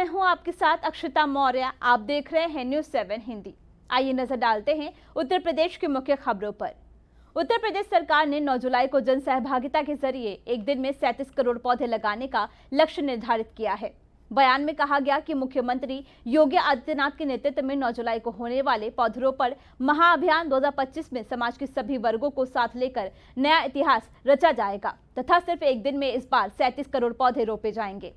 मैं हूं आपके साथ अक्षता मौर्य। आप देख रहे हैं न्यूज़ 7 हिंदी। आइए नजर डालते हैं उत्तर प्रदेश की मुख्य खबरों पर। उत्तर प्रदेश सरकार ने 9 जुलाई को जन सहभागिता के जरिए एक दिन में 37 करोड़ पौधे लगाने का लक्ष्य निर्धारित किया है। बयान में कहा गया कि मुख्यमंत्री योगी आदित्यनाथ के नेतृत्व में 9 जुलाई को होने वाले पौधरोपण महाअभियान 2025 में समाज के सभी वर्गों को साथ लेकर नया इतिहास रचा जाएगा तथा सिर्फ एक दिन में इस बार 37 करोड़ पौधे रोपे जाएंगे।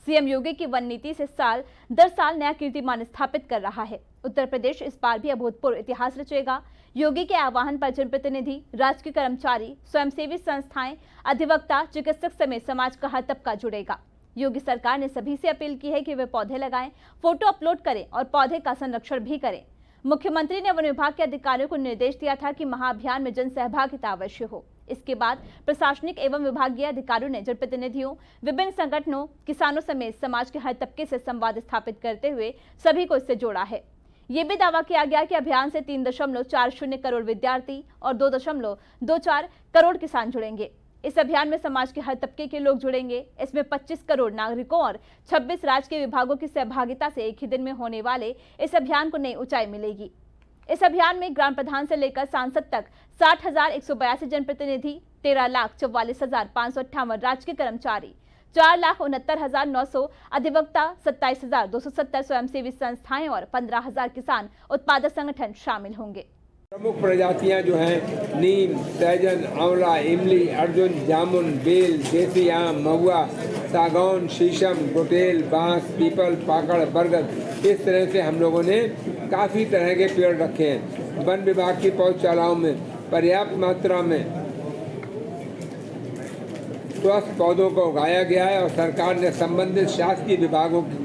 सीएम योगी की वन नीति से साल दर साल नया कीर्तिमान स्थापित कर रहा है। उत्तर प्रदेश इस बार भी अभूतपूर्व इतिहास रचेगा। योगी के आह्वान पर जनप्रतिनिधि, राजकीय कर्मचारी, स्वयंसेवी संस्थाएं, अधिवक्ता, चिकित्सक समेत समाज का हर तबका जुड़ेगा। योगी सरकार ने सभी से अपील की है कि वे पौधे लगाएं, फोटो अपलोड करें और पौधे का संरक्षण भी करें। मुख्यमंत्री ने वन विभाग के अधिकारियों को निर्देश दिया था कि महाअभियान में जन सहभागिता अवश्य हो। इसके बाद प्रशासनिक एवं विभागीय अधिकारियों ने जनप्रतिनिधियों, विभिन्न संगठनों, किसानों समेत समाज के हर तबके से संवाद स्थापित करते हुए सभी को इससे जोड़ा है। ये भी दावा किया गया कि अभियान से 3.40 करोड़ विद्यार्थी और 2.24 करोड़ किसान जुड़ेंगे। इस अभियान में समाज के हर तबके के लोग जुड़ेंगे। इसमें 25 करोड़ नागरिकों और 26 राजकीय विभागों की सहभागिता से एक ही दिन में होने वाले इस अभियान को नई ऊंचाई मिलेगी। इस अभियान में ग्राम प्रधान से लेकर सांसद तक 60,182 जनप्रतिनिधि, 13,44,558 राजकीय कर्मचारी, 4,69,900 अधिवक्ता, 27,270 स्वयंसेवी संस्थाएं और 15,000 किसान उत्पादक संगठन शामिल होंगे। प्रमुख प्रजातियां जो हैं नीम, सहजन, आंवला, इमली, अर्जुन, जामुन, बेल, देसी आम, महुआ, सागौन, शीशम, गुटेल, बांस, पीपल, पाकड़, बरगद, इस तरह से हम लोगों ने काफ़ी तरह के पेड़ रखे हैं। वन विभाग की पौधशालाओं में पर्याप्त मात्रा में स्वस्थ पौधों को उगाया गया है और सरकार ने संबंधित शासकीय विभागों की।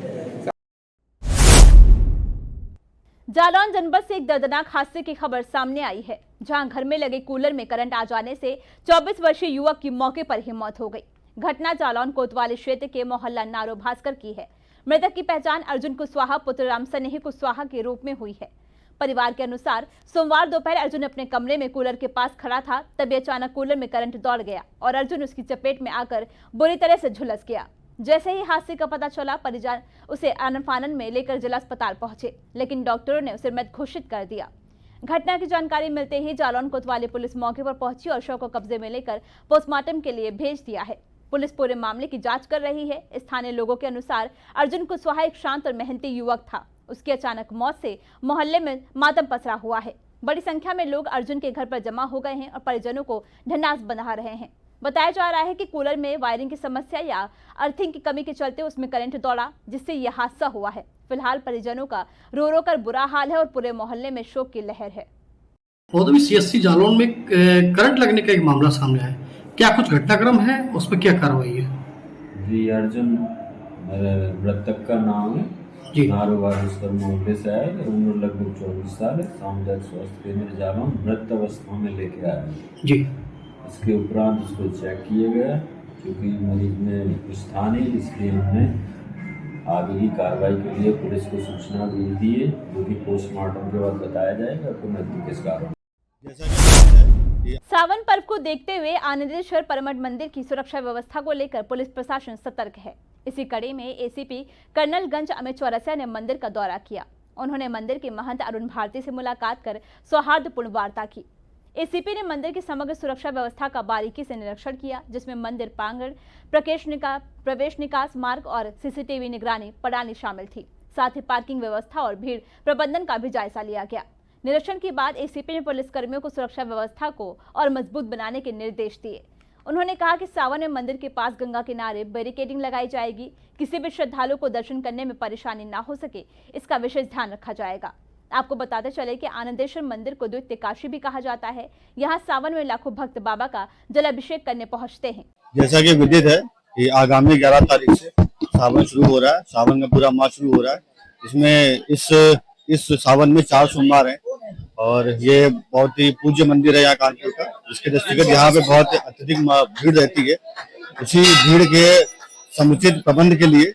जालौन जनपद से एक दर्दनाक हादसे की खबर सामने आई है, जहां घर में लगे कूलर में करंट आ जाने से 24 वर्षीय युवक की मौके पर ही मौत हो गई। घटना जालौन कोतवाली क्षेत्र के मोहल्ला नारो भास्कर की है। मृतक की पहचान अर्जुन कुशवाहा पुत्र राम स्नेही कुशवाहा के रूप में हुई है। परिवार के अनुसार सोमवार दोपहर अर्जुन अपने कमरे में कूलर के पास खड़ा था, तभी अचानक कूलर में करंट दौड़ गया और अर्जुन उसकी चपेट में आकर बुरी तरह से झुलस गया। जैसे ही हादसे का पता चला, परिजन उसे आनन-फानन में लेकर जिला अस्पताल पहुंचे, लेकिन डॉक्टरों ने उसे मृत घोषित कर दिया। घटना की जानकारी मिलते ही जालौन कोतवाली पुलिस मौके पर पहुंची और शव को कब्जे में लेकर पोस्टमार्टम के लिए भेज दिया है। पुलिस पूरे मामले की जांच कर रही है। स्थानीय लोगों के अनुसार अर्जुन कुशवाहा एक शांत और मेहनती युवक था। उसकी अचानक मौत से मोहल्ले में मातम पसरा हुआ है। बड़ी संख्या में लोग अर्जुन के घर पर जमा हो गए हैं और परिजनों को ढंढास बंधा रहे हैं। बताया जा रहा है कि कूलर में वायरिंग की समस्या या अर्थिंग की कमी के चलते उसमें करंट दौड़ा, जिससे यह हादसा हुआ है। फिलहाल परिजनों का रो रो कर बुरा हाल है और पूरे मोहल्ले में शोक की लहर है। सीएससी जालौन में करंट लगने का एक मामला सामने आया, क्या कुछ घटनाक्रम है, उस पर क्या कार्रवाई है? जी, अर्जुन मृतक का नाम है जी। नारो भास्कर मोहल्ले से आए, उम्र लगभग 24 साल है। सामुदायिक स्वास्थ्य केंद्र जालौन मृत अवस्था में लेके आया जी। इसके उपरांत उसको चेक किया गया, क्योंकि मरीज में कुछ था नहीं, इसलिए हमने आगे की कार्रवाई के लिए पुलिस को सूचना भी दी है, जो कि पोस्टमार्टम के बाद बताया जाएगा कि मृत्यु किस कारण। सावन पर्व को देखते हुए आनंदेश्वर परमठ मंदिर की सुरक्षा व्यवस्था को लेकर पुलिस प्रशासन सतर्क है। इसी कड़ी में एसीपी कर्नलगंज अमित चौरसिया ने मंदिर का दौरा किया। उन्होंने मंदिर के महंत अरुण भारती से मुलाकात कर सौहार्दपूर्ण वार्ता की। एसीपी ने मंदिर की समग्र सुरक्षा व्यवस्था का बारीकी से निरीक्षण किया, जिसमें मंदिर प्रांगण, प्रवेश निकास मार्ग और सीसीटीवी निगरानी प्रणाली शामिल थी। साथ ही पार्किंग व्यवस्था और भीड़ प्रबंधन का भी जायजा लिया गया। निरीक्षण के बाद एसीपी ने पुलिसकर्मियों को सुरक्षा व्यवस्था को और मजबूत बनाने के निर्देश दिए। उन्होंने कहा कि सावन में मंदिर के पास गंगा किनारे बैरिकेडिंग लगाई जाएगी। किसी भी श्रद्धालु को दर्शन करने में परेशानी ना हो सके, इसका विशेष ध्यान रखा जाएगा। आपको बताते चले कि आनंदेश्वर मंदिर को द्वितीय काशी भी कहा जाता है। यहाँ सावन में लाखों भक्त बाबा का जलाभिषेक करने पहुँचते हैं। जैसा कि विदित है कि आगामी 11 तारीख से सावन शुरू हो रहा है। सावन का पूरा माह शुरू हो रहा है। इसमें इस सावन में 4 सोमवार हैं और ये बहुत ही पूज्य मंदिर है यहाँ कानपुर का, जिसके दृष्टिगत यहाँ पे बहुत अत्यधिक भीड़ रहती है। उसी भीड़ के समुचित प्रबंध के लिए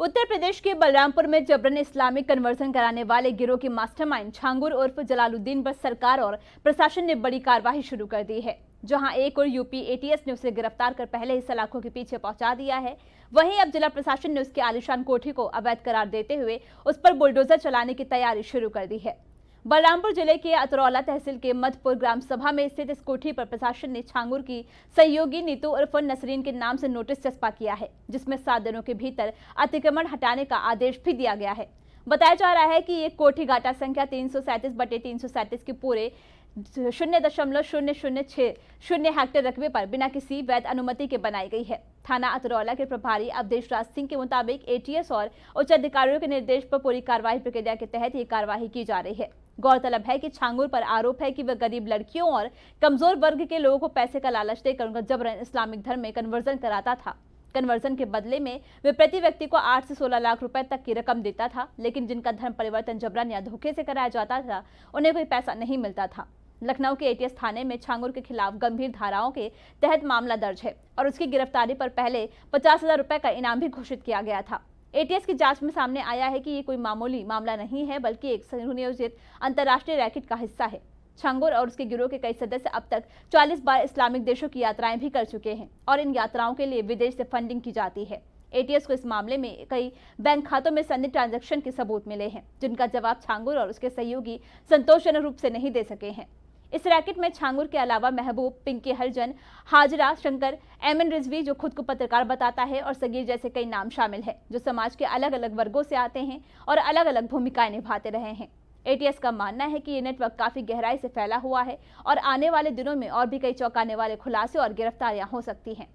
उत्तर प्रदेश के बलरामपुर में जबरन इस्लामिक कन्वर्जन कराने वाले गिरोह के मास्टरमाइंड छांगुर उर्फ जलालुद्दीन पर सरकार और प्रशासन ने बड़ी कार्रवाई शुरू कर दी है। जहां एक और यूपी एटीएस ने उसे गिरफ्तार कर पहले ही सलाखों के पीछे पहुंचा दिया है, वहीं अब जिला प्रशासन ने उसकी आलीशान कोठी को अवैध करार देते हुए उस पर बुलडोजर चलाने की तैयारी शुरू कर दी है। बलरामपुर जिले के अतरौला तहसील के मधपुर ग्राम सभा में स्थित इस कोठी पर प्रशासन ने छांगुर की सहयोगी नीतू उर्फ नसरीन के नाम से नोटिस चस्पा किया है, जिसमें 7 दिनों के भीतर अतिक्रमण हटाने का आदेश भी दिया गया है। बताया जा रहा है कि ये कोठी घाटा संख्या 337/337 के पूरे 0.0060 हेक्टेयर रकबे पर बिना किसी वैध अनुमति के बनाई गई है। थाना अतरौला के प्रभारी अवधेश राज सिंह के मुताबिक एटीएस और उच्च अधिकारियों के निर्देश पर पूरी कार्रवाई प्रक्रिया के तहत ये कार्रवाई की जा रही है। गौरतलब है कि छांगुर पर आरोप है कि वह गरीब लड़कियों और कमजोर वर्ग के लोगों को पैसे का लालच देकर उनका जबरन इस्लामिक धर्म में कन्वर्जन कराता था। कन्वर्जन के बदले में वे प्रति व्यक्ति को 8 से 16 लाख रुपए तक की रकम देता था, लेकिन जिनका धर्म परिवर्तन जबरन या धोखे से कराया जाता था उन्हें कोई पैसा नहीं मिलता था। लखनऊ के एटीएस थाने में छांगुर के खिलाफ गंभीर धाराओं के तहत मामला दर्ज है और उसकी गिरफ्तारी पर पहले 50,000 रुपए का इनाम भी घोषित किया गया था। एटीएस की जांच में सामने आया है कि ये कोई मामूली मामला नहीं है, बल्कि एक सुनियोजित अंतर्राष्ट्रीय रैकेट का हिस्सा है। छांगुर और उसके गिरोह के कई सदस्य अब तक 40 बार इस्लामिक देशों की यात्राएं भी कर चुके हैं और इन यात्राओं के लिए विदेश से फंडिंग की जाती है। एटीएस को इस मामले में कई बैंक खातों में संदिग्ध ट्रांजैक्शन के सबूत मिले हैं, जिनका जवाब छांगुर और उसके सहयोगी संतोषजनक रूप से नहीं दे सके हैं। इस रैकेट में छांगुर के अलावा महबूब, पिंकी हरिजन, हाजरा, शंकर, एमएन रिजवी जो खुद को पत्रकार बताता है और सगीर जैसे कई नाम शामिल है, जो समाज के अलग अलग वर्गों से आते हैं और अलग अलग भूमिकाएं निभाते रहे हैं। एटीएस का मानना है कि ये नेटवर्क काफी गहराई से फैला हुआ है और आने वाले दिनों में और भी कई चौंकाने वाले खुलासे और गिरफ्तारियां हो सकती हैं।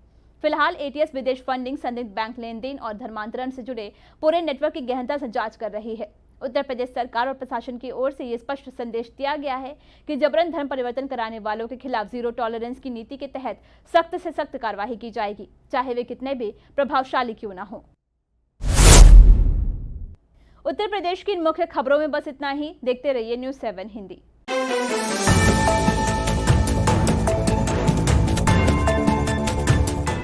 फिलहाल एटीएस विदेश फंडिंग, संदिग्ध बैंक लेन देन और धर्मांतरण से जुड़े पूरे नेटवर्क की गहनता से जांच कर रही है। उत्तर प्रदेश सरकार और प्रशासन की ओर से ये स्पष्ट संदेश दिया गया है कि जबरन धर्म परिवर्तन कराने वालों के खिलाफ जीरो टॉलरेंस की नीति के तहत सख्त से सख्त कार्रवाई की जाएगी, चाहे वे कितने भी प्रभावशाली क्यों ना हो। उत्तर प्रदेश की इन मुख्य खबरों में बस इतना ही। देखते रहिए न्यूज़ 7 हिंदी।